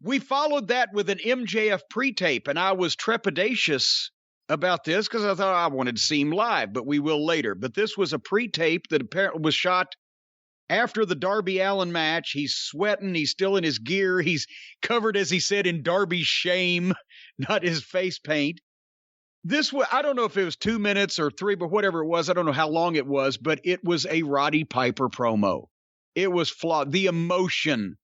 we followed that with an MJF pre-tape, and I was trepidatious about this because I thought I wanted to see him live, but we will later. But this was a pre-tape that apparently was shot after the Darby Allin match. He's sweating. He's still in his gear. He's covered, as he said, in Darby's shame, not his face paint. This was, I don't know if it was 2 minutes or 3, but whatever it was, I don't know how long it was, but it was a Roddy Piper promo. It was flawed. The emotion,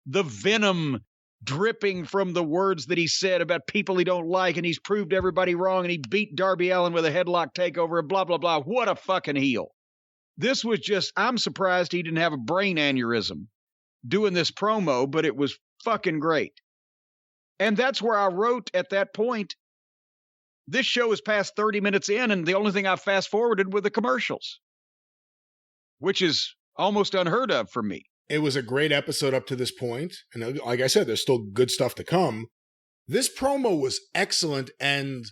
the venom dripping from the words that he said about people he don't like, and he's proved everybody wrong, and he beat Darby Allin with a headlock takeover, and blah, blah, blah. What a fucking heel. This was just, I'm surprised he didn't have a brain aneurysm doing this promo, but it was fucking great. And that's where I wrote at that point, this show is past 30 minutes in, and the only thing I fast forwarded were the commercials, which is almost unheard of for me. It was a great episode up to this point. And like I said, there's still good stuff to come. This promo was excellent. And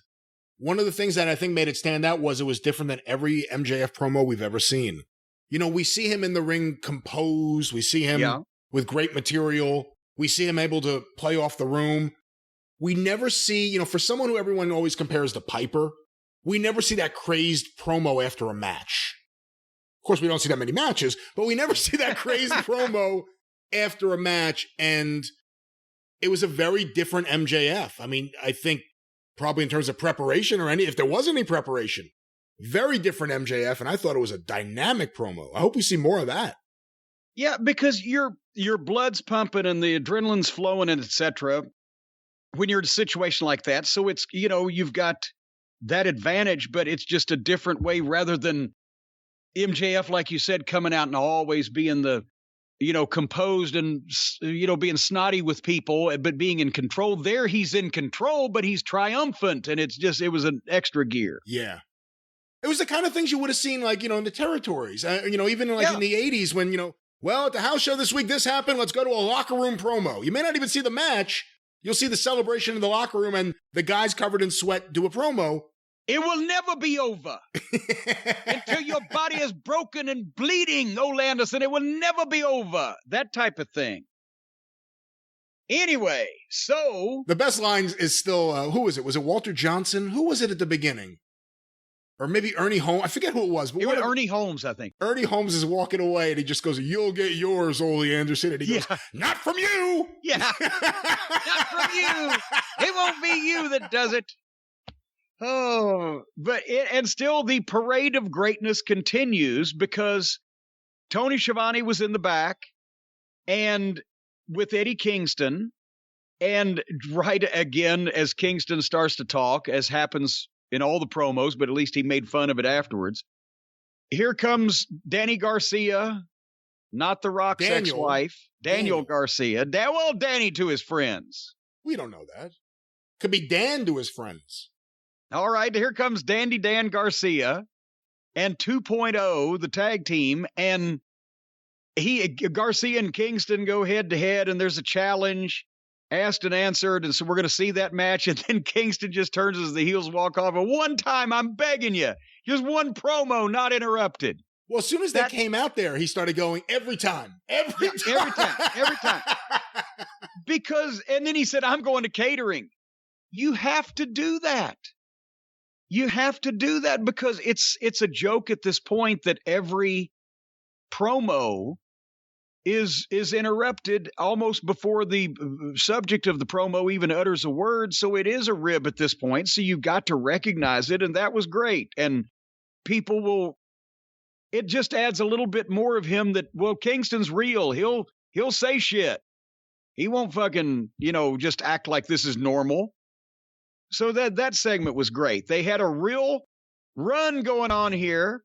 one of the things that I think made it stand out was it was different than every MJF promo we've ever seen. You know, we see him in the ring composed. We see him with great material. We see him able to play off the room. We never see, you know, for someone who everyone always compares to Piper, we never see that crazed promo after a match. Of course, we don't see that many matches, but we never see that crazy promo after a match. And it was a very different MJF. I mean, I think probably in terms of preparation or if there was any preparation, very different MJF. And I thought it was a dynamic promo. I hope we see more of that. Yeah, because your blood's pumping and the adrenaline's flowing and etc. when you're in a situation like that. So it's, you know, you've got that advantage, but it's just a different way rather than MJF, like you said, coming out and always being the, you know, composed and, you know, being snotty with people, but being in control. There he's in control, but he's triumphant. And it's just, it was an extra gear. Yeah. It was the kind of things you would have seen, like, you know, in the territories, you know, even like in the 80s when, you know, well, at the house show this week, this happened. Let's go to a locker room promo. You may not even see the match. You'll see the celebration in the locker room and the guys covered in sweat do a promo. It will never be over until your body is broken and bleeding, Ole Anderson. It will never be over. That type of thing. Anyway, so... The best line is still, who was it? Was it Walter Johnson? Who was it at the beginning? Or maybe Ernie Holmes. I forget who it was. But it was Ernie Holmes, I think. Ernie Holmes is walking away and he just goes, "You'll get yours, Ole Anderson." And he goes, "Not from you." Yeah. Not from you. It won't be you that does it. Oh, but and still the parade of greatness continues because Tony Schiavone was in the back and with Eddie Kingston, and right again as Kingston starts to talk, as happens in all the promos, but at least he made fun of it afterwards. Here comes Danny Garcia, not the Rock's ex-wife, Daniel Garcia. Danny to his friends. We don't know that. Could be Dan to his friends. All right, here comes Dandy Dan Garcia and 2.0, the tag team, and Garcia and Kingston go head-to-head, and there's a challenge, asked and answered, and so we're going to see that match, and then Kingston just turns as the heels walk off, and one time, I'm begging you, just one promo, not interrupted. Well, as soon as they came out there, he started going, every time. Every time. Because, and then he said, "I'm going to catering." You have to do that. You have to do that because it's a joke at this point that every promo is interrupted almost before the subject of the promo even utters a word. So it is a rib at this point. So you've got to recognize it. And that was great. And people it just adds a little bit more of him that, well, Kingston's real. He'll say shit. He won't fucking, just act like this is normal. So that segment was great. They had a real run going on here.